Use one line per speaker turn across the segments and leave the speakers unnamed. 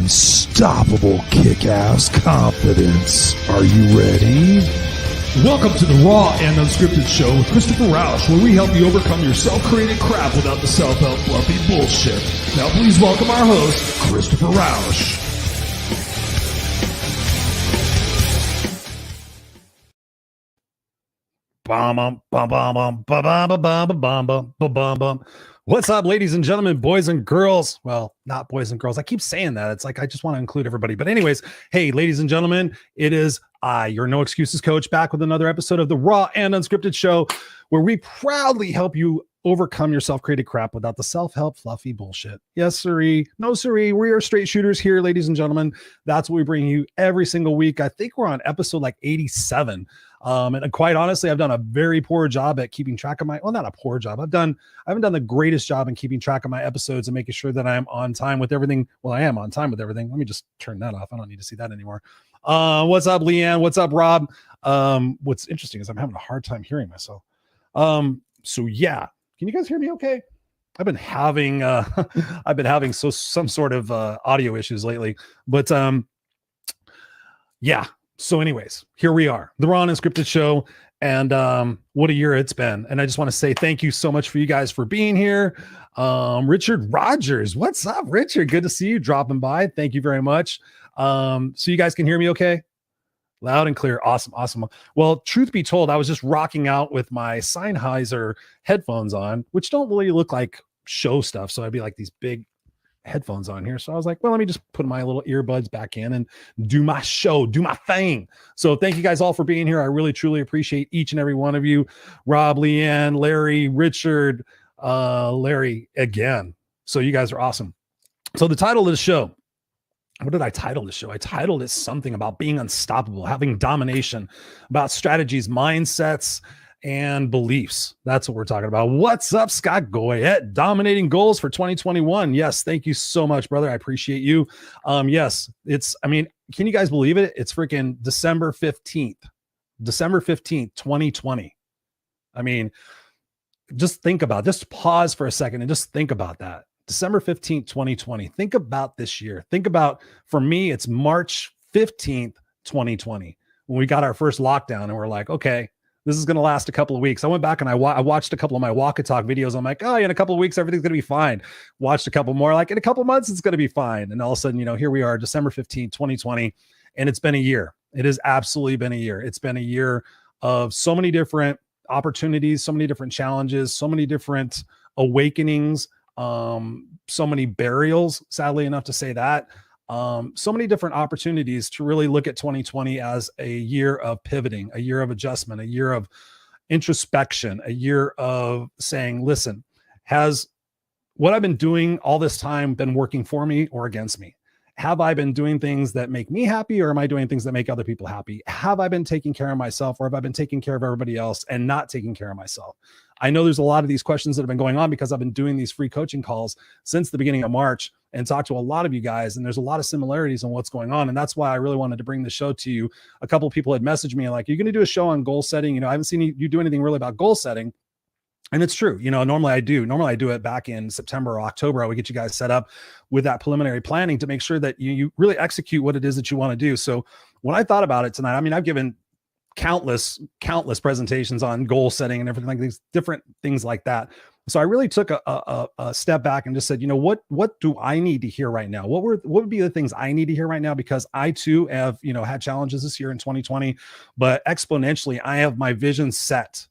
unstoppable kick-ass confidence. Are you ready?
Welcome to the Raw and Unscripted Show with Christopher Rausch, where we help you overcome your self-created crap without the self-help fluffy bullshit. Now please welcome our host, Christopher Rausch.
What's up, ladies and gentlemen, boys and girls? Well, not boys and girls. I keep saying that. It's like I just want to include everybody. But anyways, hey, ladies and gentlemen, it is I, your No Excuses coach, back with another episode of the Raw and Unscripted Show, where we proudly help you overcome your self-created crap without the self-help fluffy bullshit. Yes, sirree. No, sirree. We are straight shooters here, ladies and gentlemen. That's what we bring you every single week. I think we're on episode like 87. And quite honestly, I've done a very poor job at keeping track of not a poor job. I haven't done the greatest job in keeping track of my episodes and making sure that I'm on time with everything. Well, I am on time with everything. Let me just turn that off. I don't need to see that anymore. What's up, Leanne? What's up, Rob? What's interesting is I'm having a hard time hearing myself. So yeah, can you guys hear me okay? I've been having some sort of audio issues lately, but yeah. So anyways, here we are, the Raw and Unscripted Show, and what a year it's been. And I just want to say thank you so much for you guys for being here. Richard Rogers, what's up, Richard? Good to see you dropping by. Thank you very much. So you guys can hear me okay? Loud and clear. Awesome. Well, truth be told, I was just rocking out with my Sennheiser headphones on, which don't really look like show stuff. So I'd be like these big headphones on here. So I was like, well, let me just put my little earbuds back in and do my show, do my thing. So thank you guys all for being here. I really, truly appreciate each and every one of you. Rob, Leanne, Larry, Richard, Larry again. So you guys are awesome. So the title of the show, what did I title the show? I titled it something about being unstoppable, having domination, about strategies, mindsets, and beliefs. That's what we're talking about. What's up, Scott Goyette? Dominating goals for 2021. Yes, thank you so much, brother. I appreciate you. Yes, can you guys believe it? It's freaking December 15th, 2020. I mean, just pause for a second and just think about that. December 15th, 2020. Think about this year. Think about, for me, it's March 15th, 2020, when we got our first lockdown and we're like, okay, this is going to last a couple of weeks. I went back and I watched a couple of my walk and talk videos. I'm like, oh, yeah, in a couple of weeks, everything's going to be fine. Watched a couple more, like in a couple of months, it's going to be fine. And all of a sudden, here we are, December 15th, 2020, and it's been a year. It has absolutely been a year. It's been a year of so many different opportunities, so many different challenges, so many different awakenings, so many burials, sadly enough to say that. So many different opportunities to really look at 2020 as a year of pivoting, a year of adjustment, a year of introspection, a year of saying, listen, has what I've been doing all this time been working for me or against me? Have I been doing things that make me happy, or am I doing things that make other people happy? Have I been taking care of myself, or have I been taking care of everybody else and not taking care of myself? I know there's a lot of these questions that have been going on because I've been doing these free coaching calls since the beginning of March and talked to a lot of you guys, and there's a lot of similarities in what's going on. And that's why I really wanted to bring the show to you. A couple of people had messaged me like, you're going to do a show on goal setting. I haven't seen you do anything really about goal setting. And it's true. Normally I do it back in September or October. I would get you guys set up with that preliminary planning to make sure that you really execute what it is that you want to do. So when I thought about it tonight, I've given countless presentations on goal setting and everything like these different things like that. So I really took a step back and just said, what do I need to hear right now? What would be the things I need to hear right now? Because I too have, had challenges this year in 2020, but exponentially, I have my vision set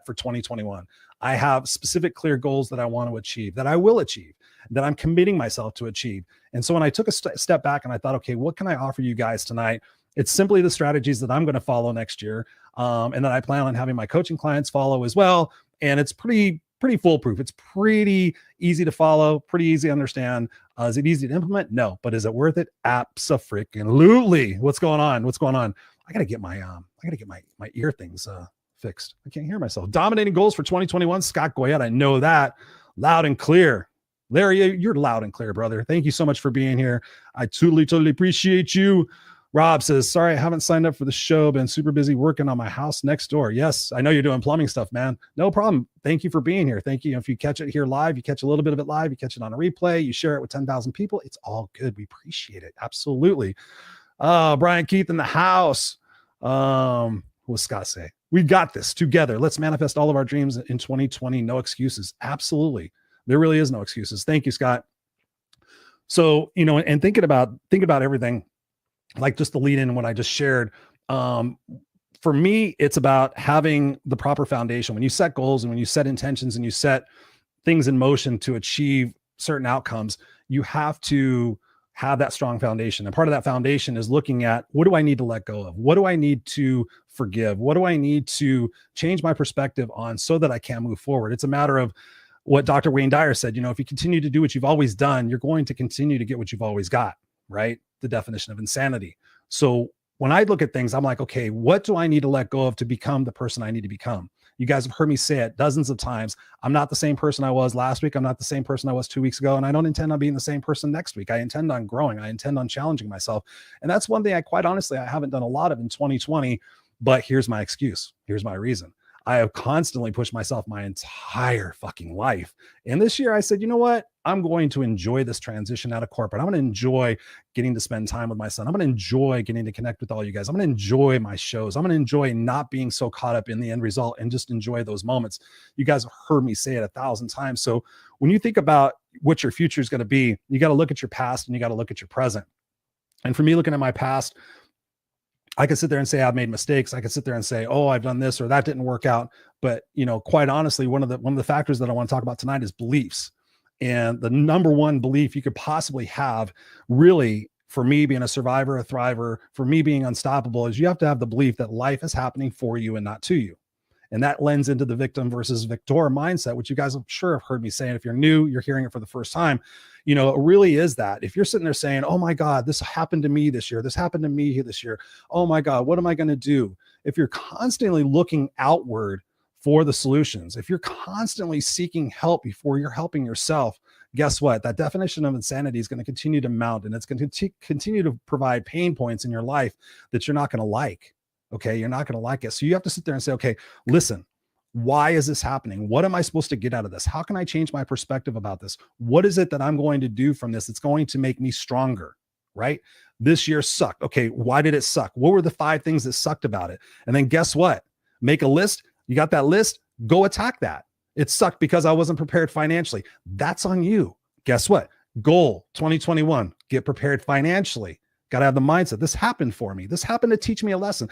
for 2021. I have specific clear goals that I want to achieve, that I will achieve, that I'm committing myself to achieve. And so when I took a step back and I thought, okay, what can I offer you guys tonight? It's simply the strategies that I'm going to follow next year. And that I plan on having my coaching clients follow as well. And it's pretty foolproof. It's pretty easy to follow, pretty easy to understand. Is it easy to implement? No. But is it worth it? Abso-freaking-lutely. What's going on? I got to get my ear things fixed. I can't hear myself. Dominating goals for 2021. Scott Goyette. I know that loud and clear. Larry, you're loud and clear, brother. Thank you so much for being here. I totally appreciate you. Rob says, sorry, I haven't signed up for the show. Been super busy working on my house next door. Yes, I know you're doing plumbing stuff, man. No problem. Thank you for being here. Thank you. If you catch it here live, you catch a little bit of it live, you catch it on a replay, you share it with 10,000 people. It's all good. We appreciate it. Absolutely. Brian Keith in the house. What does Scott say? We got this together. Let's manifest all of our dreams in 2020. No excuses. Absolutely. There really is no excuses. Thank you, Scott. So, and thinking about everything, like just the lead in what I just shared. For me, it's about having the proper foundation. When you set goals and when you set intentions and you set things in motion to achieve certain outcomes, you have to have that strong foundation. And part of that foundation is looking at, what do I need to let go of? What do I need to forgive? What do I need to change my perspective on so that I can move forward? It's a matter of what Dr. Wayne Dyer said, if you continue to do what you've always done, you're going to continue to get what you've always got, right? The definition of insanity. So when I look at things, I'm like, okay, what do I need to let go of to become the person I need to become? You guys have heard me say it dozens of times. I'm not the same person I was last week. I'm not the same person I was 2 weeks ago. And I don't intend on being the same person next week. I intend on growing. I intend on challenging myself. And that's one thing quite honestly, I haven't done a lot of in 2020, but here's my excuse. Here's my reason. I have constantly pushed myself my entire fucking life. And this year I said, you know what? I'm going to enjoy this transition out of corporate. I'm going to enjoy getting to spend time with my son. I'm going to enjoy getting to connect with all you guys. I'm going to enjoy my shows. I'm going to enjoy not being so caught up in the end result and just enjoy those moments. You guys have heard me say it 1,000 times. So when you think about what your future is going to be, you got to look at your past and you got to look at your present. And for me, looking at my past, I could sit there and say I've made mistakes. I could sit there and say, oh, I've done this or that didn't work out. But, quite honestly, one of the factors that I want to talk about tonight is beliefs. And the number one belief you could possibly have, really, for me being a survivor, a thriver, for me being unstoppable, is you have to have the belief that life is happening for you and not to you. And that lends into the victim versus victor mindset, which you guys I'm sure have heard me say. And if you're new, you're hearing it for the first time. It really is that. If you're sitting there saying, oh my God, this happened to me this year. This happened to me this year. Oh my God, what am I going to do? If you're constantly looking outward for the solutions, if you're constantly seeking help before you're helping yourself, guess what? That definition of insanity is going to continue to mount, and it's going to continue to provide pain points in your life that you're not going to like. Okay. You're not going to like it. So you have to sit there and say, okay, listen, why is this happening? What am I supposed to get out of this? How can I change my perspective about this? What is it that I'm going to do from this? It's going to make me stronger, right? This year sucked. Okay. Why did it suck? What were the 5 things that sucked about it? And then guess what? Make a list. You got that list? Go attack that. It sucked because I wasn't prepared financially. That's on you. Guess what? Goal 2021, get prepared financially. Got to have the mindset. This happened for me. This happened to teach me a lesson.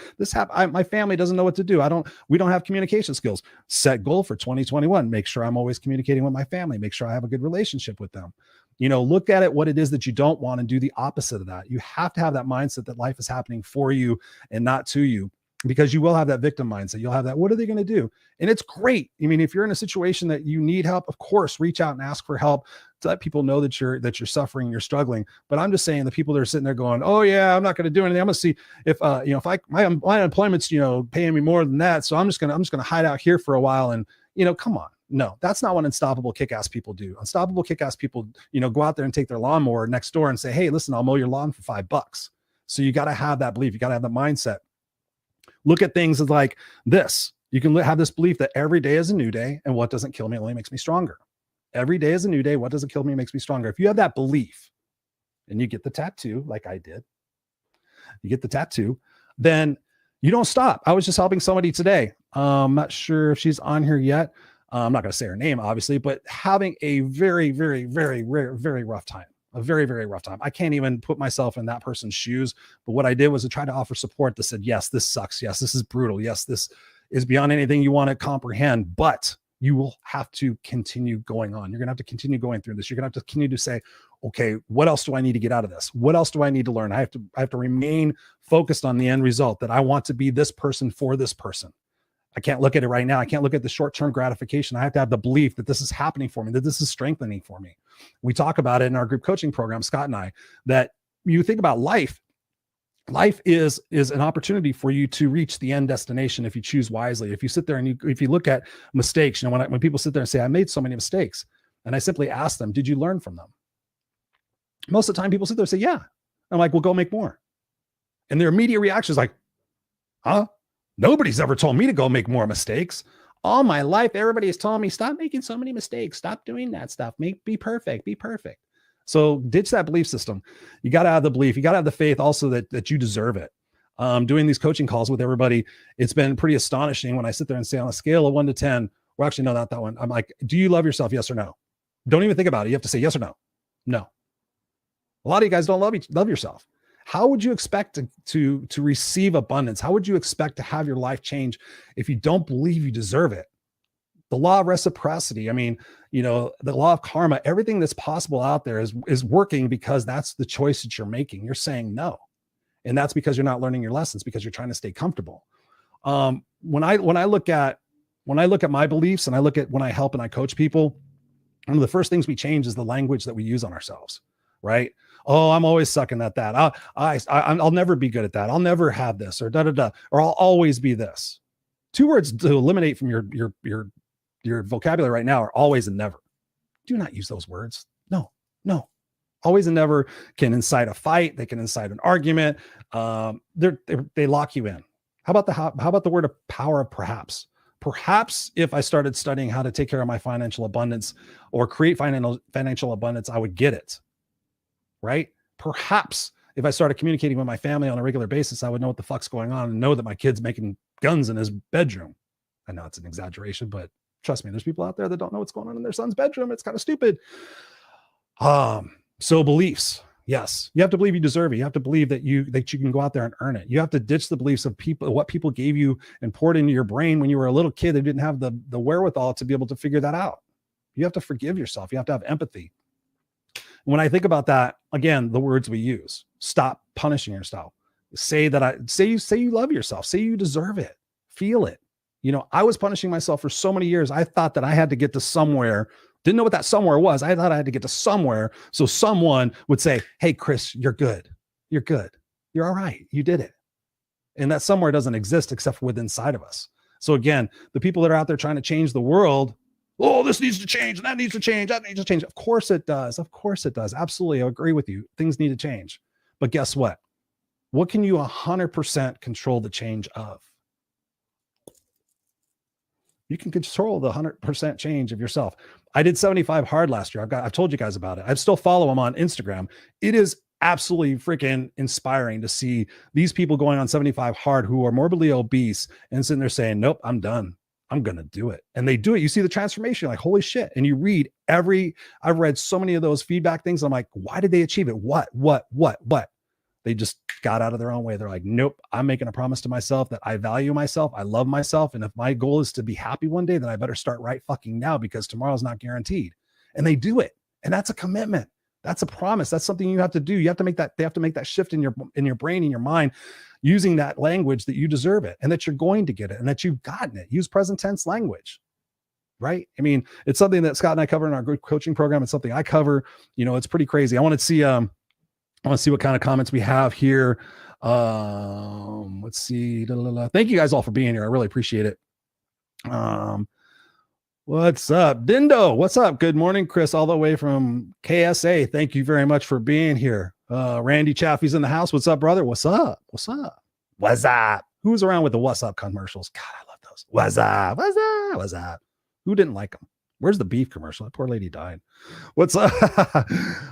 My family doesn't know what to do. We don't have communication skills. Set goal for 2021. Make sure I'm always communicating with my family. Make sure I have a good relationship with them. Look at it, what it is that you don't want, and do the opposite of that. You have to have that mindset that life is happening for you and not to you, because you will have that victim mindset. You'll have that, what are they going to do? And it's great. I mean, if you're in a situation that you need help, of course, reach out and ask for help to let people know that you're suffering, you're struggling. But I'm just saying, the people that are sitting there going, oh yeah, I'm not going to do anything. I'm going to see if, my unemployment's, paying me more than that. So I'm just going to hide out here for a while. And, come on. No, that's not what unstoppable kick-ass people do. Unstoppable kick-ass people, go out there and take their lawnmower next door and say, hey, listen, I'll mow your lawn for $5. So you got to have that belief. You got to have that mindset. Look at things like this. You can have this belief that every day is a new day, and what doesn't kill me only makes me stronger. Every day is a new day. What doesn't kill me makes me stronger. If you have that belief and you get the tattoo, like I did, you get the tattoo, then you don't stop. I was just helping somebody today. I'm not sure if she's on here yet. I'm not going to say her name, obviously, but having a very, very, very, very, very rough time. A very, very rough time. I can't even put myself in that person's shoes. But what I did was to try to offer support that said, yes, this sucks. Yes, this is brutal. Yes, this is beyond anything you want to comprehend, but you will have to continue going on. You're going to have to continue going through this. You're going to have to continue to say, okay, what else do I need to get out of this? What else do I need to learn? I have to remain focused on the end result, that I want to be this person for this person. I can't look at it right now. I can't look at the short-term gratification. I have to have the belief that this is happening for me, that this is strengthening for me. We talk about it in our group coaching program, Scott and I, that you think about life. Life is an opportunity for you to reach the end destination if you choose wisely. If you sit there and if you look at mistakes, when people sit there and say, I made so many mistakes, and I simply ask them, did you learn from them? Most of the time people sit there and say, yeah. I'm like, well, go make more. And their immediate reaction is like, huh? Nobody's ever told me to go make more mistakes. All my life, everybody has told me, stop making so many mistakes. Stop doing that stuff. Be perfect. Be perfect. So ditch that belief system. You got to have the belief. You got to have the faith also that you deserve it. Doing these coaching calls with everybody, it's been pretty astonishing when I sit there and say on a scale of 1 to 10, well, actually, no, not that one. I'm like, do you love yourself? Yes or no? Don't even think about it. You have to say yes or no. No. A lot of you guys don't love yourself. How would you expect to receive abundance? How would you expect to have your life change if you don't believe you deserve it? The law of reciprocity. I mean, the law of karma, everything that's possible out there is working because that's the choice that you're making. You're saying no. And that's because you're not learning your lessons, because you're trying to stay comfortable. When I look at my beliefs, and I look at when I help and I coach people, one of the first things we change is the language that we use on ourselves, right? Oh, I'm always sucking at that. I'll never be good at that. I'll never have this, or or I'll always be this. 2 words to eliminate from your vocabulary right now are always and never. Do not use those words. No. Always and never can incite a fight. They can incite an argument. They lock you in. How about the word of power of perhaps? Perhaps if I started studying how to take care of my financial abundance or create financial abundance, I would get it. Right? Perhaps if I started communicating with my family on a regular basis, I would know what the fuck's going on and know that my kid's making guns in his bedroom. I know it's an exaggeration, but trust me, there's people out there that don't know what's going on in their son's bedroom. It's kind of stupid. So beliefs. Yes. You have to believe you deserve it. You have to believe that you can go out there and earn it. You have to ditch the beliefs of what people gave you and poured into your brain when you were a little kid. They didn't have the wherewithal to be able to figure that out. You have to forgive yourself. You have to have empathy. When I think about that, again, the words we use: stop punishing yourself. Say you love yourself. Say you deserve it. Feel it. I was punishing myself for so many years. I thought that I had to get to somewhere. Didn't know what that somewhere was. I thought I had to get to somewhere so someone would say, hey, Chris, you're good. You're good. You're all right. You did it. And that somewhere doesn't exist except within inside of us. So again, the people that are out there trying to change the world, oh, this needs to change, and that needs to change, that needs to change. Of course it does. Of course it does. Absolutely. I agree with you. Things need to change. But guess what? What can you 100% control the change of? You can control the 100% change of yourself. I did 75 hard last year. I've told you guys about it. I still follow them on Instagram. It is absolutely freaking inspiring to see these people going on 75 hard who are morbidly obese and sitting there saying, nope, I'm done. I'm going to do it. And they do it. You see the transformation, like, holy shit. And you read I've read so many of those feedback things. I'm like, why did they achieve it? What? They just got out of their own way. They're like, nope, I'm making a promise to myself that I value myself. I love myself. And if my goal is to be happy one day, then I better start right fucking now, because tomorrow's not guaranteed. And they do it. And that's a commitment. That's a promise. That's something you have to do. You have to make that, they have to make that shift in your brain, in your mind, using that language that you deserve it and that you're going to get it and that you've gotten it. Use present tense language, right? I mean, it's something that Scott and I cover in our group coaching program. It's something I cover. It's pretty crazy. I want to see what kind of comments we have here. Let's see. Thank you guys all for being here. I really appreciate it. What's up? Dindo, what's up? Good morning, Chris, all the way from KSA. Thank you very much for being here. Randy Chaffee's in the house. What's up, brother? What's up? What's up? What's up? Who's around with the what's up commercials? God, I love those. What's up? What's up? What's up? Who didn't like them? Where's the beef commercial? That poor lady died. What's up?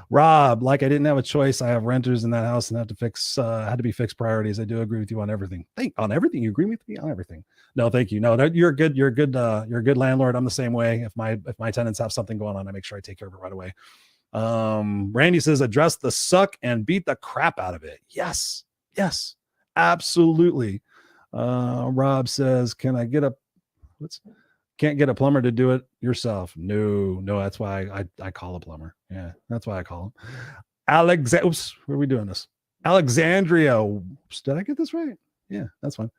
Rob, like I didn't have a choice. I have renters in that house and had to be fixed priorities. I do agree with you on everything. On everything. You agree with me on everything. No, thank you. No, you're good. You're a good landlord. I'm the same way. If my tenants have something going on, I make sure I take care of it right away. Randy says, address the suck and beat the crap out of it. Yes, absolutely. Rob says, can't get a plumber to do it yourself. No, that's why I call a plumber. Yeah, that's why I call him. Oops, where are we doing this? Alexandria. Oops, did I get this right? Yeah, that's fine.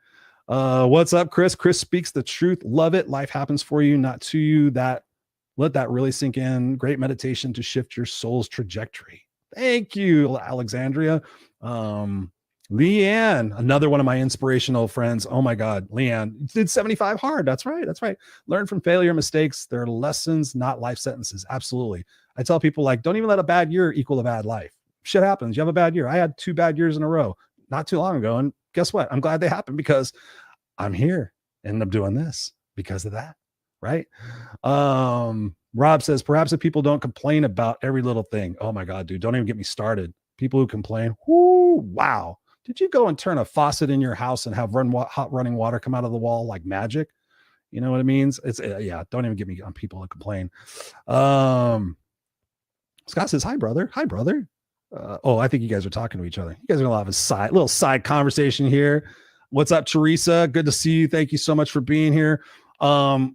What's up, Chris? Chris speaks the truth. Love it. Life happens for you, not to you. Let that really sink in. Great meditation to shift your soul's trajectory. Thank you, Alexandria. Leanne, another one of my inspirational friends. Oh my God, Leanne did 75 hard. That's right. Learn from failure, mistakes. They're lessons, not life sentences. Absolutely. I tell people, like, don't even let a bad year equal a bad life. Shit happens. You have a bad year. I had 2 bad years in a row. not too long ago. And guess what? I'm glad they happened because I'm here and I'm doing this because of that. Right. Rob says, perhaps if people don't complain about every little thing. Oh my God, dude, don't even get me started. People who complain. Whoo, wow. Did you go and turn a faucet in your house and have hot running water come out of the wall like magic? You know what it means? It's yeah. Don't even get me on people that complain. Scott says, hi, brother. Hi, brother. I think you guys are talking to each other. You guys are going to have a little side conversation here. What's up, Teresa? Good to see you. Thank you so much for being here. So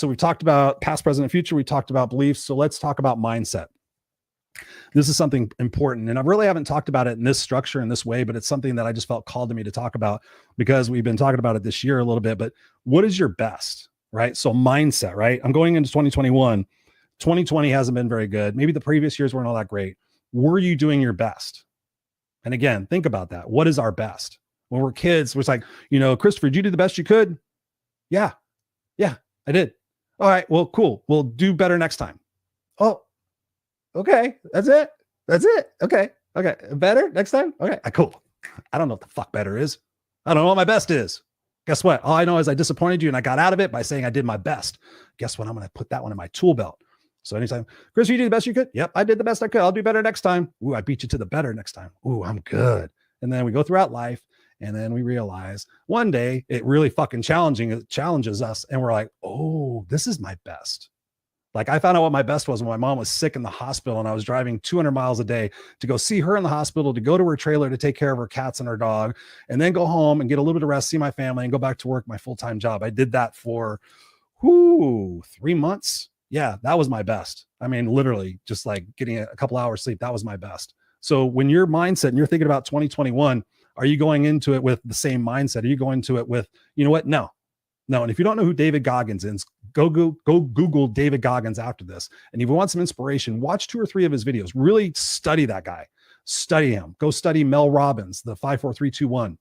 we've talked about past, present, and future. We talked about beliefs. So let's talk about mindset. This is something important. And I really haven't talked about it in this structure, in this way, but it's something that I just felt called to me to talk about because we've been talking about it this year a little bit. But what is your best, right? So mindset, right? I'm going into 2021. 2020 hasn't been very good. Maybe the previous years weren't all that great. Were you doing your best? And again, think about that. What is our best? When we're kids, it's like, Christopher, did you do the best you could? Yeah, I did. All right, well, cool. We'll do better next time. Oh, okay. That's it. Okay. Better next time. Okay, cool. I don't know what the fuck better is. I don't know what my best is. Guess what? All I know is I disappointed you and I got out of it by saying I did my best. Guess what? I'm going to put that one in my tool belt. So anytime, Chris, you did the best you could. Yep, I did the best I could. I'll do better next time. Ooh, I beat you to the better next time. Ooh, I'm good. And then we go throughout life and then we realize one day it really fucking challenges us. And we're like, oh, this is my best. Like I found out what my best was when my mom was sick in the hospital and I was driving 200 miles a day to go see her in the hospital, to go to her trailer to take care of her cats and her dog, and then go home and get a little bit of rest, see my family, and go back to work, my full-time job. I did that for 3 months. Yeah, that was my best. I mean, literally just like getting a couple hours sleep. That was my best. So when your mindset and you're thinking about 2021, are you going into it with the same mindset? Are you going to it with, you know what? No. And if you don't know who David Goggins is, go Google David Goggins after this. And if you want some inspiration, watch 2 or 3 of his videos. Really study that guy. Study him. Go study Mel Robbins, the 5, 4, 3, 2, 1.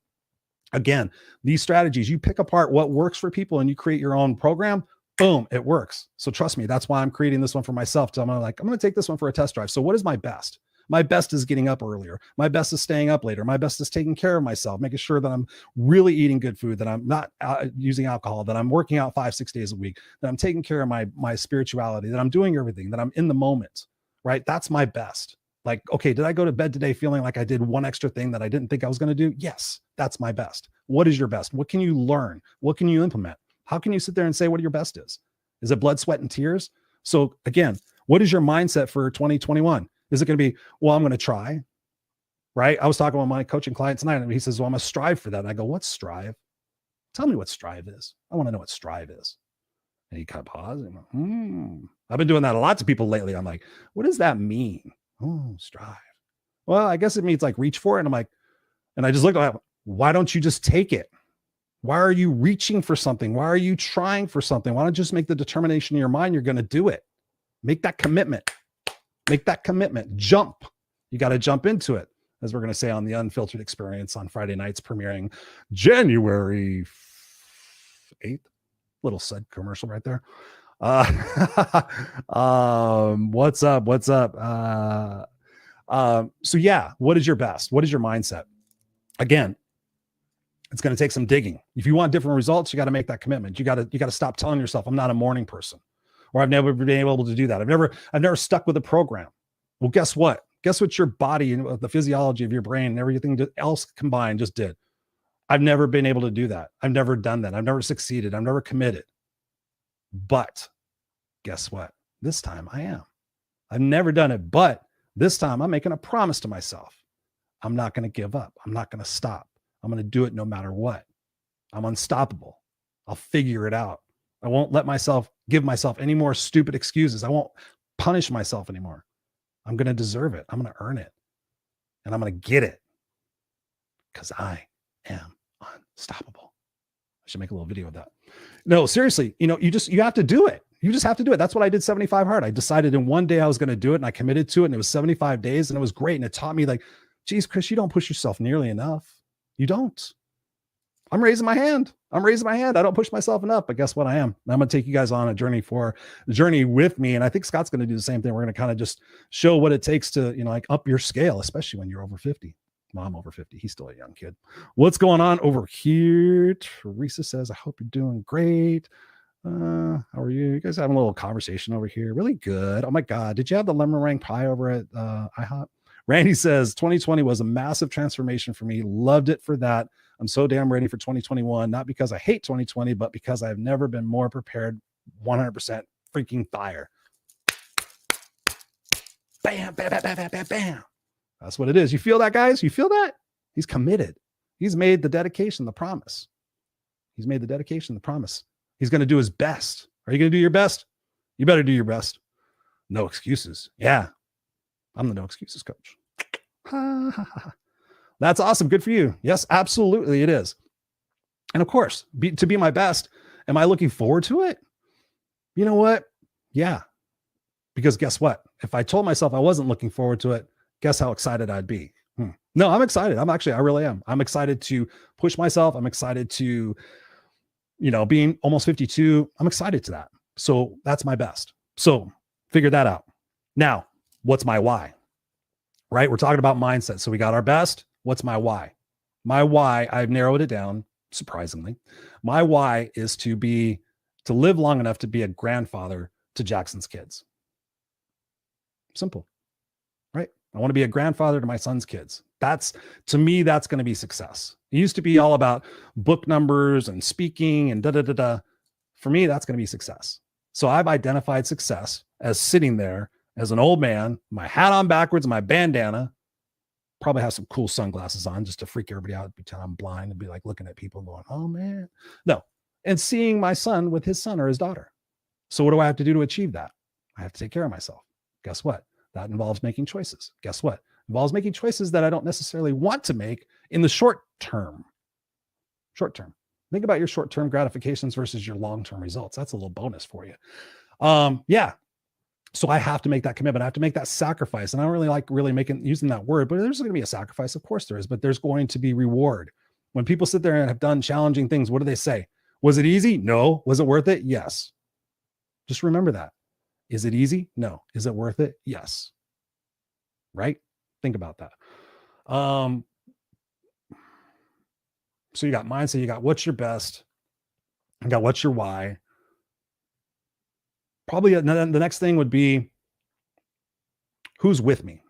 Again, these strategies, you pick apart what works for people and you create your own program. Boom, it works. So trust me, that's why I'm creating this one for myself. So I'm going to take this one for a test drive. So what is my best? My best is getting up earlier. My best is staying up later. My best is taking care of myself, making sure that I'm really eating good food, that I'm not using alcohol, that I'm working out 5-6 days a week, that I'm taking care of my spirituality, that I'm doing everything, that I'm in the moment, right? That's my best. Like, okay, did I go to bed today feeling like I did one extra thing that I didn't think I was going to do? Yes, that's my best. What is your best? What can you learn? What can you implement? How can you sit there and say what your best is? Is it blood, sweat, and tears? So again, what is your mindset for 2021? Is it going to be, well, I'm going to try, right? I was talking with my coaching client tonight and he says, well, I'm going to strive for that. And I go, what's strive? Tell me what strive is. I want to know what strive is. And he kind of paused and went, I've been doing that a lot to people lately. I'm like, what does that mean? Oh, strive. Well, I guess it means like reach for it. And I'm like, and I just looked at him, why don't you just take it? Why are you reaching for something? Why are you trying for something? Why don't you just make the determination in your mind you're going to do it? Make that commitment. Make that commitment. Jump. You got to jump into it, as we're going to say on the Unfiltered Experience on Friday nights, premiering January 8th. Little side commercial right there. What's up? So yeah, what is your best? What is your mindset? Again, it's going to take some digging. If you want different results, you got to make that commitment. You got to stop telling yourself, I'm not a morning person, or I've never been able to do that. I've never stuck with a program. Well, guess what? Guess what your body and the physiology of your brain and everything else combined just did. I've never been able to do that. I've never done that. I've never succeeded. I've never committed. But guess what? This time I am. I've never done it, but this time I'm making a promise to myself. I'm not going to give up. I'm not going to stop. I'm going to do it no matter what. I'm unstoppable. I'll figure it out. I won't give myself any more stupid excuses. I won't punish myself anymore. I'm going to deserve it. I'm going to earn it. And I'm going to get it because I am unstoppable. I should make a little video of that. No, seriously, you have to do it. You just have to do it. That's what I did 75 hard. I decided in one day I was going to do it and I committed to it and it was 75 days and it was great. And it taught me like, geez, Chris, you don't push yourself nearly enough. You don't. I'm raising my hand. I don't push myself enough, but guess what? I am. I'm going to take you guys on a journey with me. And I think Scott's going to do the same thing. We're going to kind of just show what it takes to, like up your scale, especially when you're over 50. Mom over 50. He's still a young kid. What's going on over here? Teresa says, I hope you're doing great. How are you? You guys having a little conversation over here? Really good. Oh my God. Did you have the lemon meringue pie over at IHOP? Randy says 2020 was a massive transformation for me. Loved it for that. I'm so damn ready for 2021, not because I hate 2020, but because I've never been more prepared. 100% freaking fire. Bam, bam, bam, bam, bam, bam, bam. That's what it is. You feel that, guys? You feel that? He's committed. He's made the dedication, the promise. He's made the dedication, the promise. He's going to do his best. Are you going to do your best? You better do your best. No excuses. Yeah. I'm the no excuses coach. That's awesome. Good for you. Yes, absolutely it is. And of course, to be my best, am I looking forward to it? You know what? Yeah. Because guess what? If I told myself I wasn't looking forward to it, guess how excited I'd be. No, I'm excited. I really am. I'm excited to push myself. I'm excited to, being almost 52, I'm excited to that. So that's my best. So figure that out. Now, what's my why? Right? We're talking about mindset. So we got our best. What's my why? My why, I've narrowed it down, surprisingly. My why is to live long enough to be a grandfather to Jackson's kids. Simple, right? I want to be a grandfather to my son's kids. To me, that's going to be success. It used to be all about book numbers and speaking and da-da-da-da. For me, that's going to be success. So I've identified success as sitting there as an old man, my hat on backwards, my bandana, probably have some cool sunglasses on just to freak everybody out, pretend I'm blind and be like looking at people going, oh man. No. And seeing my son with his son or his daughter. So what do I have to do to achieve that? I have to take care of myself. Guess what? That involves making choices. Guess what? It involves making choices that I don't necessarily want to make in the short term. Short term. Think about your short-term gratifications versus your long-term results. That's a little bonus for you. Yeah. So I have to make that commitment. I have to make that sacrifice. And I don't really like using that word, but there's going to be a sacrifice. Of course there is, but there's going to be reward. When people sit there and have done challenging things, what do they say? Was it easy? No. Was it worth it? Yes. Just remember that. Is it easy? No. Is it worth it? Yes. Right? Think about that. So you got mindset, you got what's your best, you got what's your why. Probably the next thing would be who's with me.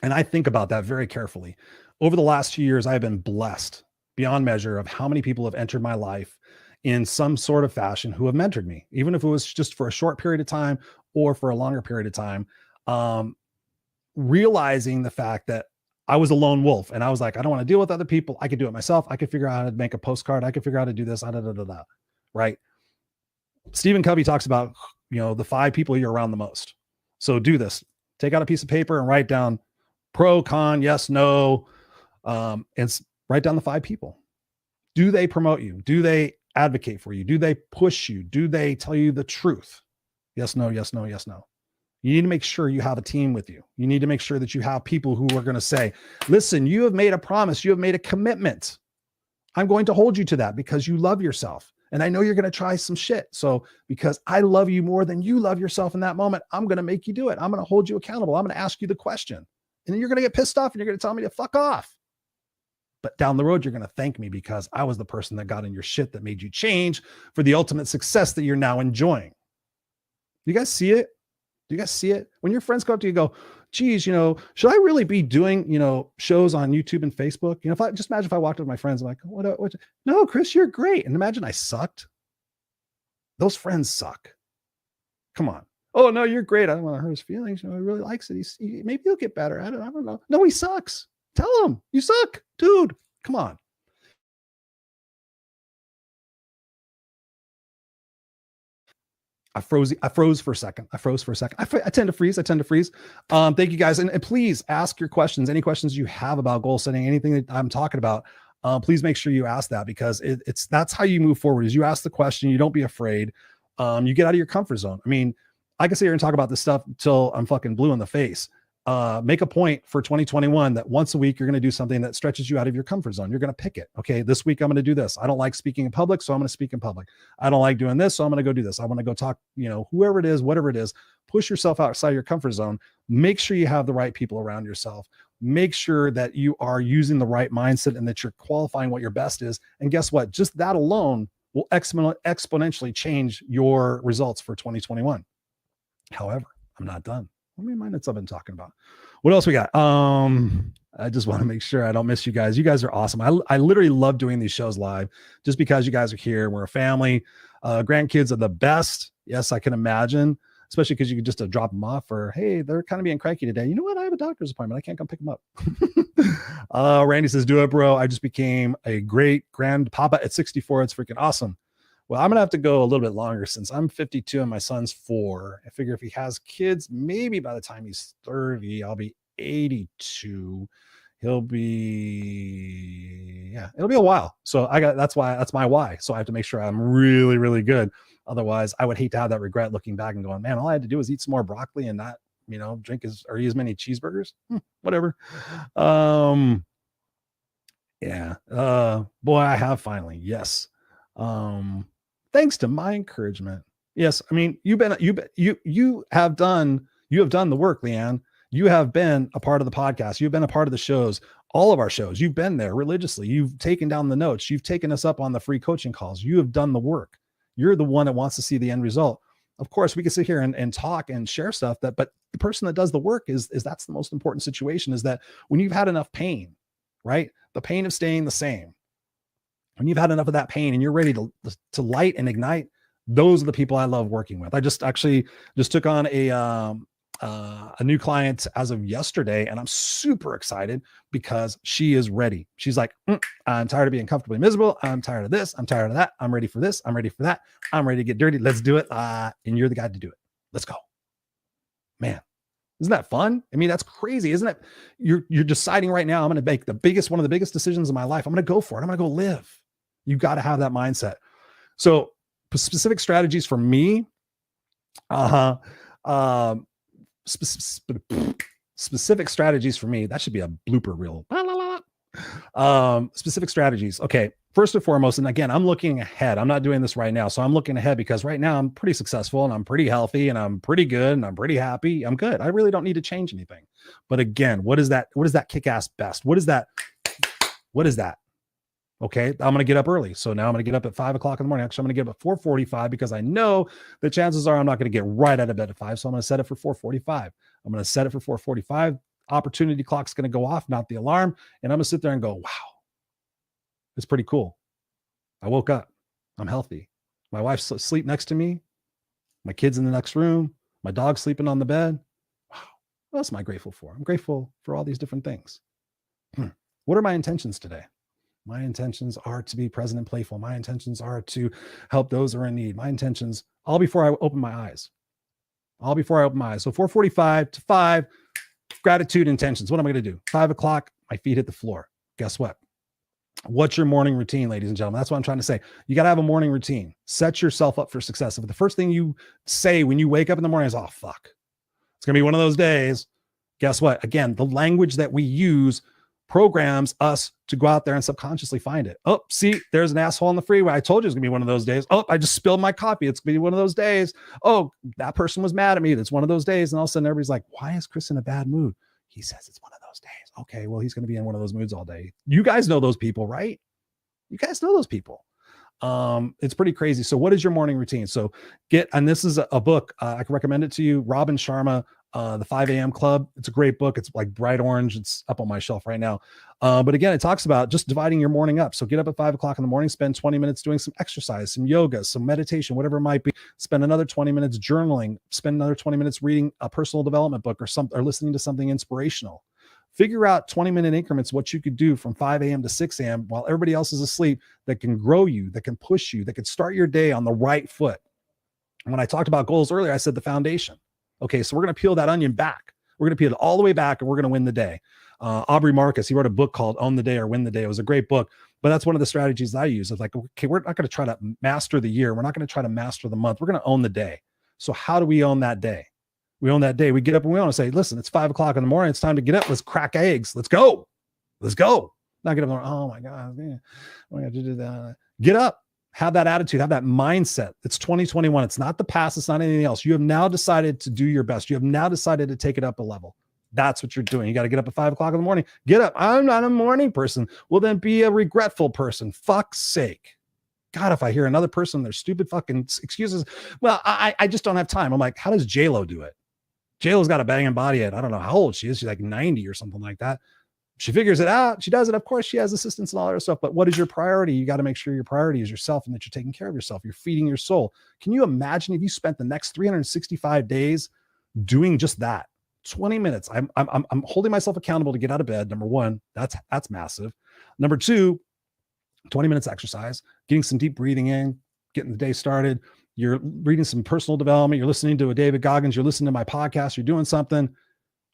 And I think about that very carefully. Over the last 2 years, I've been blessed beyond measure of how many people have entered my life in some sort of fashion who have mentored me, even if it was just for a short period of time or for a longer period of time. Realizing the fact that I was a lone wolf and I was like, I don't want to deal with other people. I could do it myself. I could figure out how to make a postcard. I could figure out how to do this. Right. Stephen Covey talks about, the 5 people you're around the most. So do this, take out a piece of paper and write down pro, con, yes, no. And write down the 5 people. Do they promote you? Do they advocate for you? Do they push you? Do they tell you the truth? Yes, no, yes, no, yes, no. You need to make sure you have a team with you. You need to make sure that you have people who are going to say, listen, you have made a promise. You have made a commitment. I'm going to hold you to that because you love yourself. And I know you're going to try some shit. So because I love you more than you love yourself in that moment, I'm going to make you do it. I'm going to hold you accountable. I'm going to ask you the question. And then you're going to get pissed off and you're going to tell me to fuck off. But down the road, you're going to thank me because I was the person that got in your shit that made you change for the ultimate success that you're now enjoying. You guys see it? Do you guys see it? When your friends come up to you and go, geez, should I really be doing, shows on YouTube and Facebook? If I just imagine if I walked up with my friends, I'm like, what? No, Chris, you're great. And imagine I sucked. Those friends suck. Come on. Oh no, you're great. I don't want to hurt his feelings. He really likes it. Maybe he'll get better. I don't know. No, he sucks. Tell him you suck, dude. Come on. I froze for a second. I tend to freeze. Thank you guys. And please ask your questions. Any questions you have about goal setting, anything that I'm talking about, please make sure you ask that because that's how you move forward is you ask the question. You don't be afraid. You get out of your comfort zone. I mean, I can sit here and talk about this stuff until I'm fucking blue in the face. Make a point for 2021 that once a week, you're going to do something that stretches you out of your comfort zone. You're going to pick it. Okay. This week, I'm going to do this. I don't like speaking in public, so I'm going to speak in public. I don't like doing this, so I'm going to go do this. I want to go talk, whoever it is, whatever it is, push yourself outside your comfort zone. Make sure you have the right people around yourself. Make sure that you are using the right mindset and that you're qualifying what your best is. And guess what? Just that alone will exponentially change your results for 2021. However, I'm not done. Let me mind what I've been talking about. What else we got? I just want to make sure I don't miss you guys. You guys are awesome. I literally love doing these shows live just because you guys are here. We're a family. Grandkids are the best. Yes, I can imagine, especially because you could just drop them off or, hey, they're kind of being cranky today. You know what? I have a doctor's appointment. I can't come pick them up. Randy says, do it, bro. I just became a great grandpapa at 64. It's freaking awesome. Well, I'm going to have to go a little bit longer since I'm 52 and my son's 4. I figure if he has kids, maybe by the time he's 30, I'll be 82. It'll be a while. So that's my why. So I have to make sure I'm really, really good. Otherwise, I would hate to have that regret looking back and going, man, all I had to do was eat some more broccoli and not, drink or eat as many cheeseburgers. Whatever. Boy, I have finally. Yes. Thanks to my encouragement. Yes. I mean, you have done the work, Leanne. You have been a part of the podcast. You've been a part of the shows, all of our shows. You've been there religiously. You've taken down the notes. You've taken us up on the free coaching calls. You have done the work. You're the one that wants to see the end result. Of course, we can sit here and talk and share stuff but the person that does the work is that's the most important situation, is that when you've had enough pain, right? The pain of staying the same. When you've had enough of that pain and you're ready to light and ignite, those are the people I love working with. I just took on a new client as of yesterday, and I'm super excited because she is ready. She's like, I'm tired of being comfortably miserable. I'm tired of this. I'm tired of that. I'm ready for this. I'm ready for that. I'm ready to get dirty. Let's do it. And you're the guy to do it. Let's go. Man, isn't that fun? I mean, that's crazy, isn't it? You're deciding right now, I'm going to make one of the biggest decisions of my life. I'm going to go for it. I'm going to go live. You got to have that mindset. So specific strategies for me, specific strategies for me, that should be a blooper reel. Specific strategies. Okay. First and foremost, and again, I'm looking ahead. I'm not doing this right now. So I'm looking ahead because right now I'm pretty successful and I'm pretty healthy and I'm pretty good and I'm pretty happy. I'm good. I really don't need to change anything. But again, what is that kick-ass best? What is that? Okay. I'm going to get up early. So now I'm going to get up at 5 o'clock in the morning. Actually, I'm going to get up at 4:45 because I know the chances are I'm not going to get right out of bed at 5. So I'm going to set it for 4:45. I'm going to set it for 4:45. Opportunity clock's going to go off, not the alarm. And I'm going to sit there and go, wow, it's pretty cool. I woke up. I'm healthy. My wife's asleep next to me. My kid's in the next room. My dog's sleeping on the bed. Wow. What else am I grateful for? I'm grateful for all these different things. What are my intentions today? My intentions are to be present and playful. My intentions are to help those who are in need. My intentions, all before I open my eyes. So 4:45 to 5, gratitude intentions. What am I going to do? 5 o'clock, my feet hit the floor. Guess what? What's your morning routine, ladies and gentlemen? That's what I'm trying to say. You got to have a morning routine. Set yourself up for success. If the first thing you say when you wake up in the morning is, oh, fuck, it's going to be one of those days. Guess what? Again, the language that we use programs us to go out there and subconsciously find it. Oh, see, there's an asshole on the freeway. I told you it's gonna be one of those days. Oh, I just spilled my coffee. It's gonna be one of those days. Oh, that person was mad at me. That's one of those days. And all of a sudden everybody's like, why is Chris in a bad mood? He says it's one of those days. Okay, well, he's gonna be in one of those moods all day. You guys know those people, right? You guys know those people. It's pretty crazy. So what is your morning routine? So and this is a book. I can recommend it to you. Robin Sharma, The 5 a.m. Club. It's a great book. It's like bright orange. It's up on my shelf right now. But again, it talks about just dividing your morning up. So get up at 5 o'clock in the morning, spend 20 minutes doing some exercise, some yoga, some meditation, whatever it might be. Spend another 20 minutes journaling, spend another 20 minutes reading a personal development book or listening to something inspirational. Figure out 20-minute increments, what you could do from 5 a.m. to 6 a.m. while everybody else is asleep that can grow you, that can push you, that can start your day on the right foot. When I talked about goals earlier, I said the foundation. Okay, so we're going to peel that onion back. We're going to peel it all the way back and we're going to win the day. Aubrey Marcus, he wrote a book called Own the Day or Win the Day. It was a great book, but that's one of the strategies I use. It's like, okay, we're not going to try to master the year. We're not going to try to master the month. We're going to own the day. So how do we own that day? We own that day. We get up and we want to say, listen, it's 5 o'clock in the morning. It's time to get up. Let's crack eggs. Let's go. Let's go. Not get up and, oh my God, man, I have to do that. Get up. Have that attitude, have that mindset. It's 2021. It's not the past. It's not anything else. You have now decided to do your best. You have now decided to take it up a level. That's what you're doing. You got to get up at 5 o'clock in the morning. Get up. I'm not a morning person. Well, then be a regretful person. Fuck's sake. God, if I hear another person, their stupid fucking excuses. Well, I just don't have time. I'm like, how does J-Lo do it? J-Lo's got a banging body at, I don't know how old she is. She's like 90 or something like that. She figures it out. She does it. Of course, she has assistants and all that stuff. But what is your priority? You got to make sure your priority is yourself and that you're taking care of yourself. You're feeding your soul. Can you imagine if you spent the next 365 days doing just that? 20 minutes. I'm holding myself accountable to get out of bed. Number one, that's massive. Number two, 20 minutes exercise, getting some deep breathing in, getting the day started. You're reading some personal development. You're listening to a David Goggins. You're listening to my podcast. You're doing something.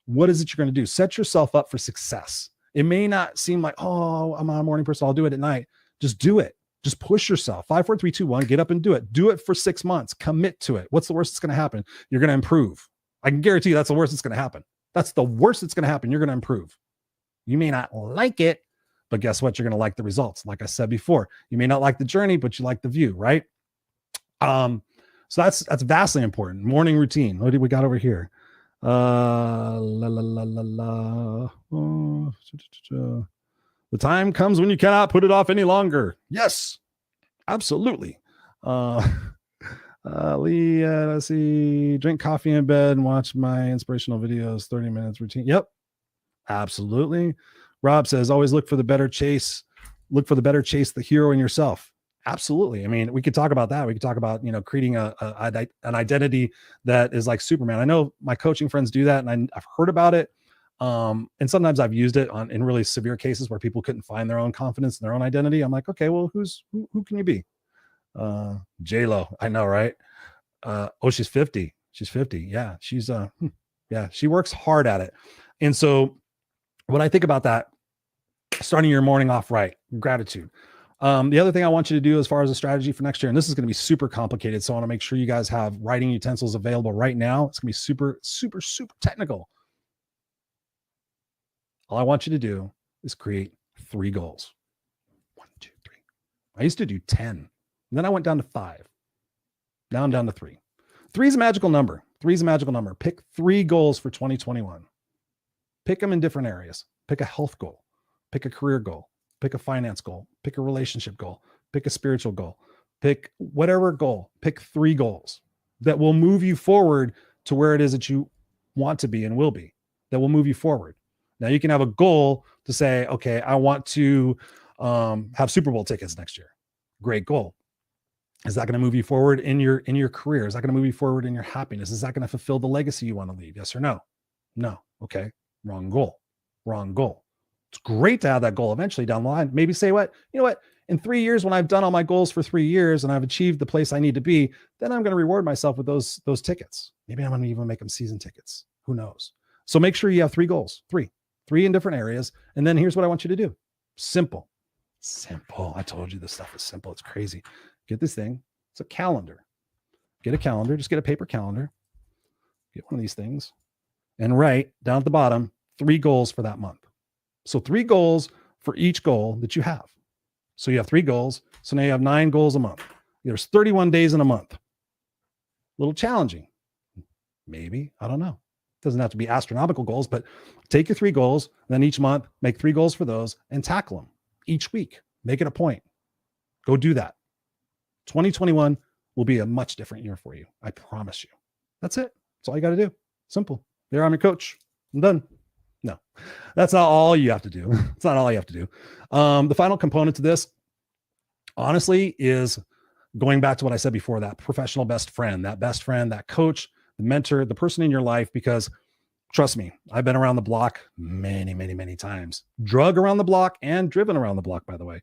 What is it you're going to do? Set yourself up for success. It may not seem like, oh, I'm not a morning person, I'll do it at night. Just do it. Just push yourself. 5, 4, 3, 2, 1. Get up and do it. Do it for 6 months. Commit to it. What's the worst that's going to happen? You're going to improve. I can guarantee you that's the worst that's going to happen. That's the worst that's going to happen. You're going to improve. You may not like it, but guess what? You're going to like the results. Like I said before, you may not like the journey, but you like the view, right? So that's vastly important. Morning routine. What do we got over here? The time comes when you cannot put it off any longer. Yes, absolutely. Lee, let's see. Drink coffee in bed and watch my inspirational videos. 30 minutes routine. Yep, absolutely. Rob says, always look for the better chase. Look for the better chase, the hero in yourself. Absolutely. I mean, we could talk about that. We could talk about, creating an identity that is like Superman. I know my coaching friends do that, and I've heard about it. And sometimes I've used it in really severe cases where people couldn't find their own confidence in their own identity. I'm like, okay, well, who can you be? J-Lo, I know, right? She's 50. She's 50. Yeah. She's, she works hard at it. And so when I think about that, starting your morning off right, gratitude. The other thing I want you to do as far as a strategy for next year, and this is going to be super complicated, so I want to make sure you guys have writing utensils available right now. It's going to be super, super, super technical. All I want you to do is create 3 goals. 1, 2, 3. I used to do 10. And then I went down to 5. Now I'm down to 3. 3 is a magical number. 3 is a magical number. Pick 3 goals for 2021. Pick them in different areas. Pick a health goal. Pick a career goal. Pick a finance goal. Pick a relationship goal. Pick a spiritual goal. Pick whatever goal. Pick 3 goals that will move you forward to where it is that you want to be and will be, that will move you forward. Now you can have a goal to say, okay, I want to have Super Bowl tickets next year. Great goal. Is that going to move you forward in your career? Is that going to move you forward in your happiness? Is that going to fulfill the legacy you want to leave? Yes or no? No. Okay. Wrong goal. Wrong goal. It's great to have that goal eventually down the line. Maybe say what, in 3 years, when I've done all my goals for 3 years and I've achieved the place I need to be, then I'm going to reward myself with those tickets. Maybe I'm going to even make them season tickets. Who knows? So make sure you have 3 goals, 3 in different areas. And then here's what I want you to do. Simple. I told you this stuff is simple. It's crazy. Get this thing. It's a calendar. Get a calendar. Just get a paper calendar. Get one of these things and write down at the bottom 3 goals for that month. So 3 goals for each goal that you have. So you have 3 goals. So now you have 9 goals a month. There's 31 days in a month. A little challenging. Maybe. I don't know. It doesn't have to be astronomical goals, but take your 3 goals, then each month, make 3 goals for those and tackle them each week. Make it a point. Go do that. 2021 will be a much different year for you. I promise you. That's it. That's all you got to do. Simple. There, I'm your coach. I'm done. No, that's not all you have to do. It's not all you have to do. The final component to this, honestly, is going back to what I said before, that professional best friend, that coach, the mentor, the person in your life, because trust me, I've been around the block many, many, many times, drug around the block and driven around the block, by the way.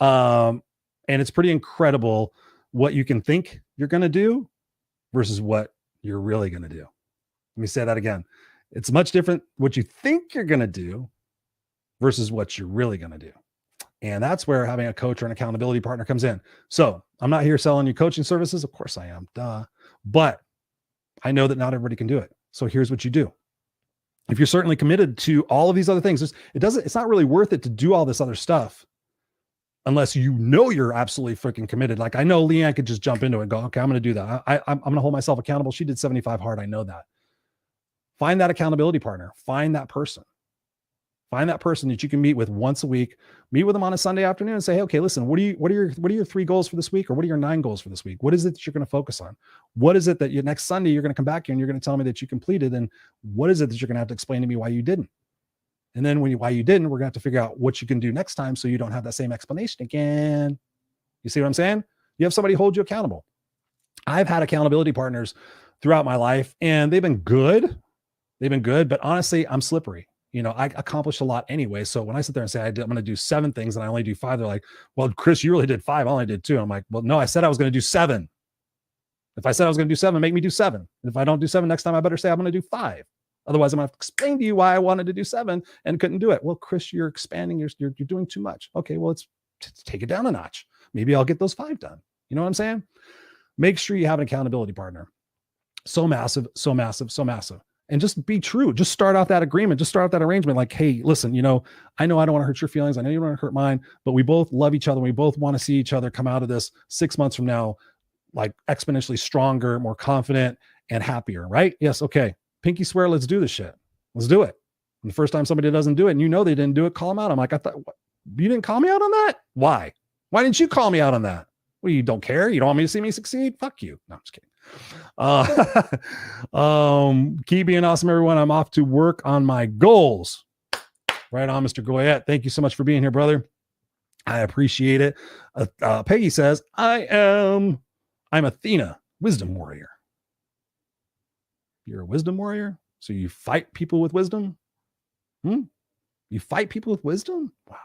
And it's pretty incredible what you can think you're going to do versus what you're really going to do. Let me say that again. It's much different what you think you're going to do versus what you're really going to do. And that's where having a coach or an accountability partner comes in. So I'm not here selling you coaching services. Of course I am. Duh. But I know that not everybody can do it. So here's what you do. If you're certainly committed to all of these other things, it's not really worth it to do all this other stuff unless you're absolutely freaking committed. Like I know Leanne could just jump into it and go, okay, I'm going to do that. I'm going to hold myself accountable. She did 75 hard. I know that. Find that accountability partner. Find that person. Find that person that you can meet with once a week. Meet with them on a Sunday afternoon and say, hey, okay, listen, what are your 3 goals for this week? Or what are your 9 goals for this week? What is it that you're going to focus on? What is it that next Sunday you're going to come back here and you're going to tell me that you completed? And what is it that you're going to have to explain to me why you didn't? And then why you didn't, we're going to have to figure out what you can do next time so you don't have that same explanation again. You see what I'm saying? You have somebody hold you accountable. I've had accountability partners throughout my life and they've been good. But honestly, I'm slippery. I accomplish a lot anyway. So when I sit there and say, I'm going to do 7 things and I only do 5, they're like, well, Chris, you really did 5. I only did 2. I'm like, well, no, I said I was going to do 7. If I said I was going to do 7, make me do 7. And if I don't do 7 next time, I better say I'm going to do 5. Otherwise, I'm going to have to explain to you why I wanted to do 7 and couldn't do it. Well, Chris, you're expanding. You're doing too much. Okay, well, let's take it down a notch. Maybe I'll get those 5 done. You know what I'm saying? Make sure you have an accountability partner. So massive, so massive, so massive. And just be true. Just start off that agreement. Just start off that arrangement. Like, hey, listen, I know I don't want to hurt your feelings. I know you don't want to hurt mine, but we both love each other. We both want to see each other come out of this 6 months from now, like exponentially stronger, more confident, and happier, right? Yes. Okay. Pinky swear. Let's do this shit. Let's do it. And the first time somebody doesn't do it and they didn't do it, call them out. I'm like, I thought, what? You didn't call me out on that? Why? Why didn't you call me out on that? Well, you don't care. You don't want me to see me succeed? Fuck you. No, I'm just kidding. Keep being awesome, everyone. I'm off to work on my goals. Right on, Mr. Goyette. Thank you so much for being here, brother. I appreciate it. Peggy says, I'm Athena, wisdom warrior. You're a wisdom warrior? So you fight people with wisdom? You fight people with wisdom? Wow.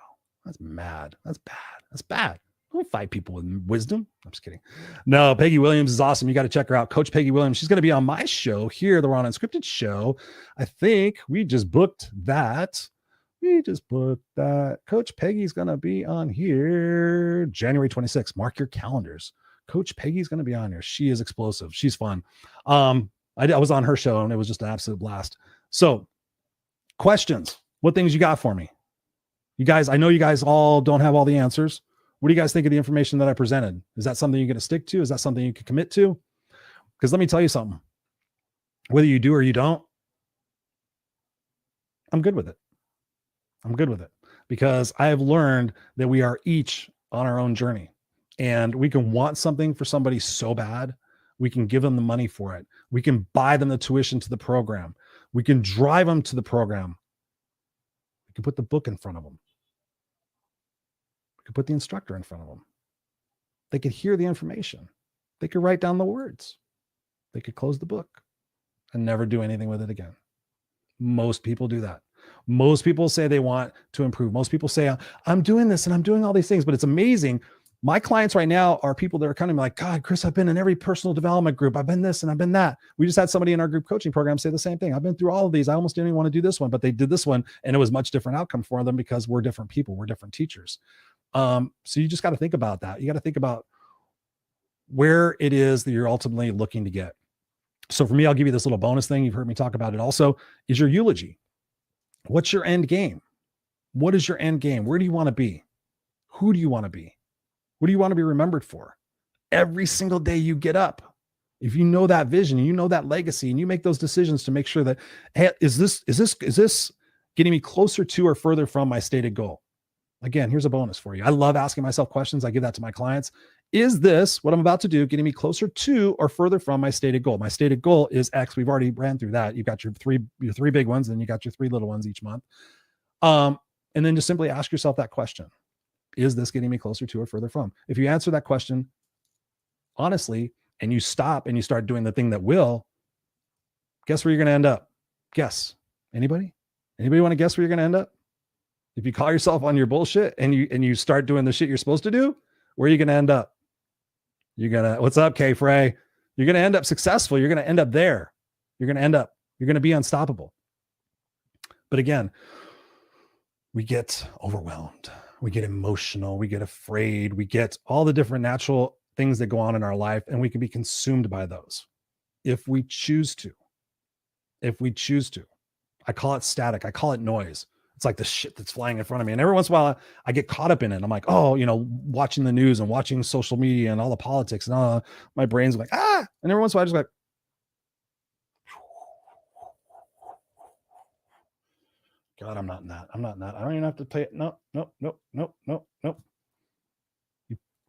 That's mad. That's bad. That's bad. Don't fight people with wisdom. I'm just kidding. No, Peggy Williams is awesome. You got to check her out. Coach Peggy Williams. She's going to be on my show here, the Rausch Unscripted show. I think we just booked that. Coach Peggy's going to be on here January 26th. Mark your calendars. Coach Peggy's going to be on here. She is explosive. She's fun. I was on her show and it was just an absolute blast. So questions, what things you got for me? You guys, I know you guys all don't have all the answers. What do you guys think of the information that I presented? Is that something you're going to stick to? Is that something you can commit to? Because let me tell you something. Whether you do or you don't, I'm good with it. I'm good with it because I have learned that we are each on our own journey and we can want something for somebody so bad. We can give them the money for it. We can buy them the tuition to the program. We can drive them to the program. We can put the book in front of them. Put the instructor in front of them. They could hear the information. They could write down the words. They could close the book and never do anything with it again. Most people do that. Most people say they want to improve. Most people say, I'm doing this and I'm doing all these things, but it's amazing. My clients right now are people that are kind of like, God, Chris, I've been in every personal development group. I've been this and I've been that. We just had somebody in our group coaching program say the same thing. I've been through all of these. I almost didn't even want to do this one, but they did this one and it was much different outcome for them because we're different people. We're different teachers. So you just got to think about that. You got to think about where it is that you're ultimately looking to get. So for me, I'll give you this little bonus thing. You've heard me talk about it also is your eulogy. What's your end game? What is your end game? Where do you want to be? Who do you want to be? What do you want to be remembered for? Every single day you get up, if you know that vision, and you know that legacy, and you make those decisions to make sure that, hey, is this getting me closer to or further from my stated goal? Again, here's a bonus for you. I love asking myself questions. I give that to my clients. Is this what I'm about to do getting me closer to or further from my stated goal? My stated goal is X. We've already ran through that. You've got your three big ones, and you got your 3 little ones each month. And then just simply ask yourself that question. Is this getting me closer to or further from? If you answer that question honestly, and you stop and you start doing the thing that will, guess where you're going to end up? Guess. Anybody want to guess where you're going to end up? If you call yourself on your bullshit and you start doing the shit you're supposed to do, where are you going to end up? What's up, K Frey? You're going to end up successful. You're going to end up there. You're going to be unstoppable. But again, we get overwhelmed. We get emotional. We get afraid. We get all the different natural things that go on in our life, and we can be consumed by those if we choose to. I call it static. I call it noise. It's like the shit that's flying in front of me. And every once in a while I get caught up in it. I'm like, watching the news and watching social media and all the politics and all, my brain's like, And every once in a while I just like, God, I'm not in that. I'm not in that. I don't even have to pay it. No. You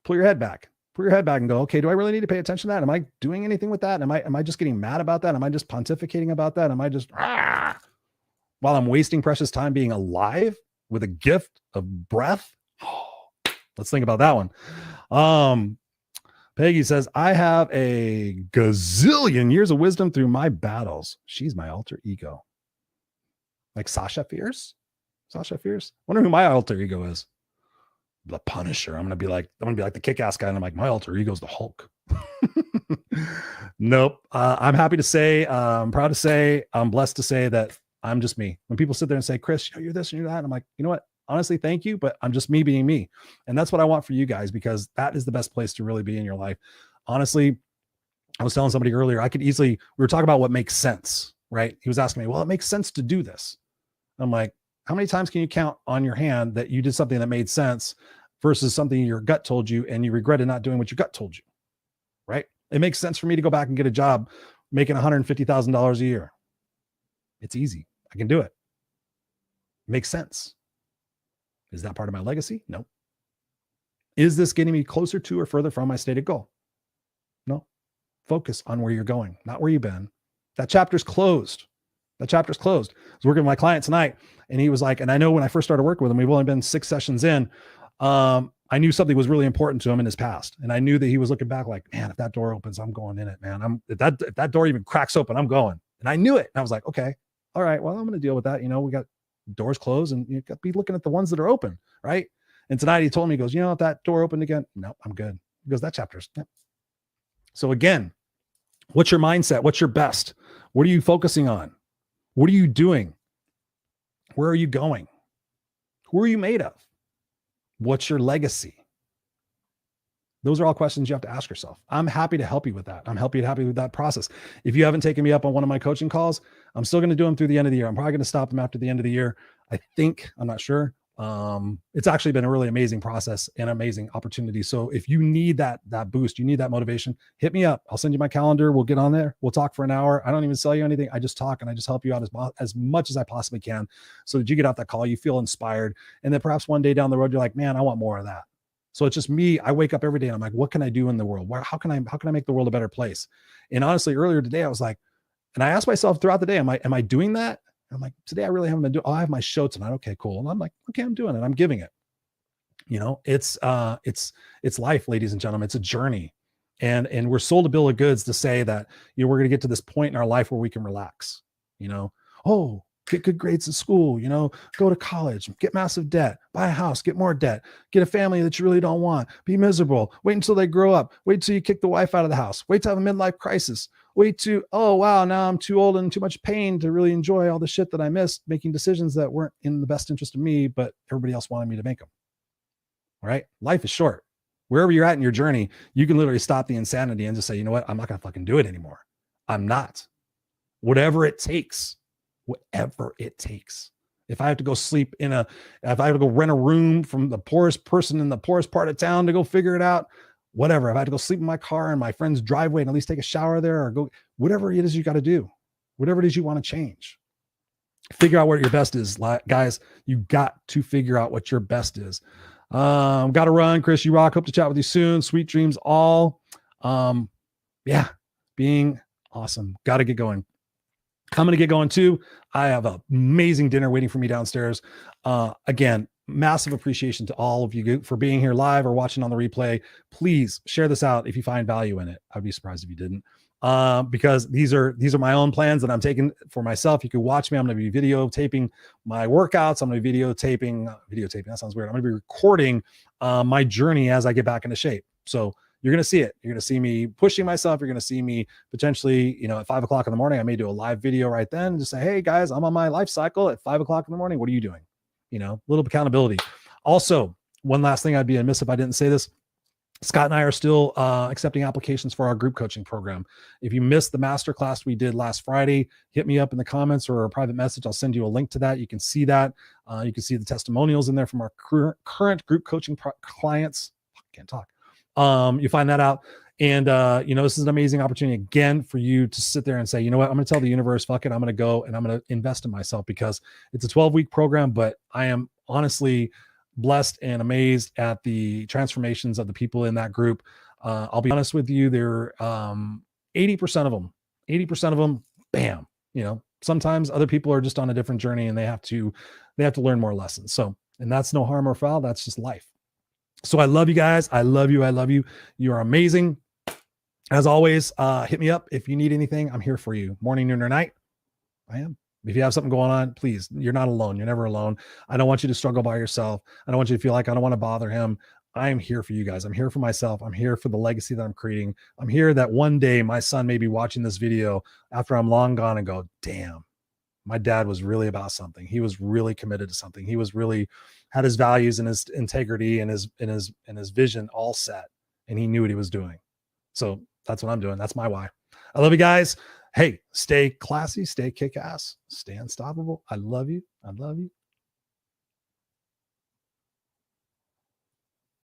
pull your head back. Pull your head back and go, okay, do I really need to pay attention to that? Am I doing anything with that? Am I just getting mad about that? Am I just pontificating about that? Am I just while I'm wasting precious time being alive with a gift of breath? Oh, let's think about that one. Peggy says, I have a gazillion years of wisdom through my battles. She's my alter ego. Like Sasha Fierce? Sasha Fierce? Wonder who my alter ego is. The Punisher. I'm gonna be like the kick-ass guy, and I'm like, my alter ego is the Hulk. Nope. I'm happy to say, I'm proud to say, I'm blessed to say that I'm just me. When people sit there and say, Chris, you're this and you're that, and I'm like, you know what? Honestly, thank you, but I'm just me being me. And that's what I want for you guys, because that is the best place to really be in your life. Honestly, I was telling somebody earlier, we were talking about what makes sense, right? He was asking me, well, it makes sense to do this. I'm like, how many times can you count on your hand that you did something that made sense versus something your gut told you and you regretted not doing what your gut told you, right? It makes sense for me to go back and get a job making $150,000 a year. It's easy. I can do it. It makes sense. Is that part of my legacy? No. Is this getting me closer to or further from my stated goal? No. Focus on where you're going, not where you've been. That chapter's closed. I was working with my client tonight, and he was like, and I know when I first started working with him, we've only been 6 sessions in. I knew something was really important to him in his past. And I knew that he was looking back like, man, if that door opens, I'm going in it, man. If that door even cracks open, I'm going. And I knew it. And I was like, okay, all right, well, I'm going to deal with that. We got doors closed, and you got to be looking at the ones that are open. Right. And tonight he told me, he goes, if that door opened again, no, I'm good. He goes, that chapter's. Yeah. So again, what's your mindset? What's your best? What are you focusing on? What are you doing? Where are you going? Who are you made of? What's your legacy? Those are all questions you have to ask yourself. I'm happy to help you with that. I'm happy with that process. If you haven't taken me up on one of my coaching calls, I'm still going to do them through the end of the year. I'm probably going to stop them after the end of the year. I'm not sure. It's actually been a really amazing process and amazing opportunity. So if you need that boost, you need that motivation, hit me up. I'll send you my calendar. We'll get on there. We'll talk for an hour. I don't even sell you anything. I just talk, and I just help you out as much as I possibly can, so that you get off that call, you feel inspired. And then perhaps one day down the road, you're like, man, I want more of that. So it's just me. I wake up every day and I'm like, what can I do in the world? How can I make the world a better place? And honestly, earlier today, I was like, and I asked myself throughout the day, am I doing that? I'm like, today I really haven't been doing. Oh, I have my show tonight. Okay, cool. And I'm like, okay, I'm doing it. I'm giving it. It's life, ladies and gentlemen. It's a journey, and we're sold a bill of goods to say that we're going to get to this point in our life where we can relax. Oh, get good grades in school. Go to college, get massive debt, buy a house, get more debt, get a family that you really don't want, be miserable. Wait until they grow up. Wait until you kick the wife out of the house. Wait to have a midlife crisis. Wait to, oh, wow, now I'm too old and too much pain to really enjoy all the shit that I missed, making decisions that weren't in the best interest of me, but everybody else wanted me to make them. All right. Life is short. Wherever you're at in your journey, you can literally stop the insanity and just say, you know what? I'm not going to fucking do it anymore. I'm not. Whatever it takes. If I have to go sleep if I have to go rent a room from the poorest person in the poorest part of town to go figure it out, whatever. If I have to go sleep in my car in my friend's driveway and at least take a shower there, or go, whatever it is you got to do, whatever it is you want to change, figure out what your best is. Guys, you got to figure out what your best is. Got to run. Chris, you rock. Hope to chat with you soon. Sweet dreams all. Being awesome. Got to get going. I'm going to get going too. I have an amazing dinner waiting for me downstairs. Again, massive appreciation to all of you for being here live or watching on the replay. Please share this out if you find value in it. I'd be surprised if you didn't, because these are my own plans that I'm taking for myself. You can watch me. I'm going to be videotaping my workouts. I'm going to be videotaping. That sounds weird. I'm going to be recording my journey as I get back into shape. So you're going to see it. You're going to see me pushing myself. You're going to see me potentially, at 5 o'clock in the morning, I may do a live video right then and just say, hey guys, I'm on my life cycle at 5 o'clock in the morning. What are you doing? A little accountability. Also, one last thing, I'd be amiss if I didn't say this. Scott and I are still accepting applications for our group coaching program. If you missed the masterclass we did last Friday, hit me up in the comments or a private message. I'll send you a link to that. You can see that. You can see the testimonials in there from our current group coaching clients. Can't talk. You find that out. And, this is an amazing opportunity again for you to sit there and say, you know what, I'm going to tell the universe, fuck it. I'm going to go and I'm going to invest in myself, because it's a 12-week program, but I am honestly blessed and amazed at the transformations of the people in that group. I'll be honest with you. They're 80% of them, bam, sometimes other people are just on a different journey and they have to learn more lessons. So, and that's no harm or foul. That's just life. So I love you guys. I love you. I love you. You are amazing. As always, hit me up if you need anything. I'm here for you. Morning, noon, or night. I am. If you have something going on, please, you're not alone. You're never alone. I don't want you to struggle by yourself. I don't want you to feel like I don't want to bother him. I am here for you guys. I'm here for myself. I'm here for the legacy that I'm creating. I'm here that one day my son may be watching this video after I'm long gone and go, damn, my dad was really about something. He was really committed to something. He was really had his values and his integrity and his vision all set, and he knew what he was doing. So that's what I'm doing. That's my why. I love you guys. Hey, stay classy, stay kick-ass, stay unstoppable. I love you. I love you.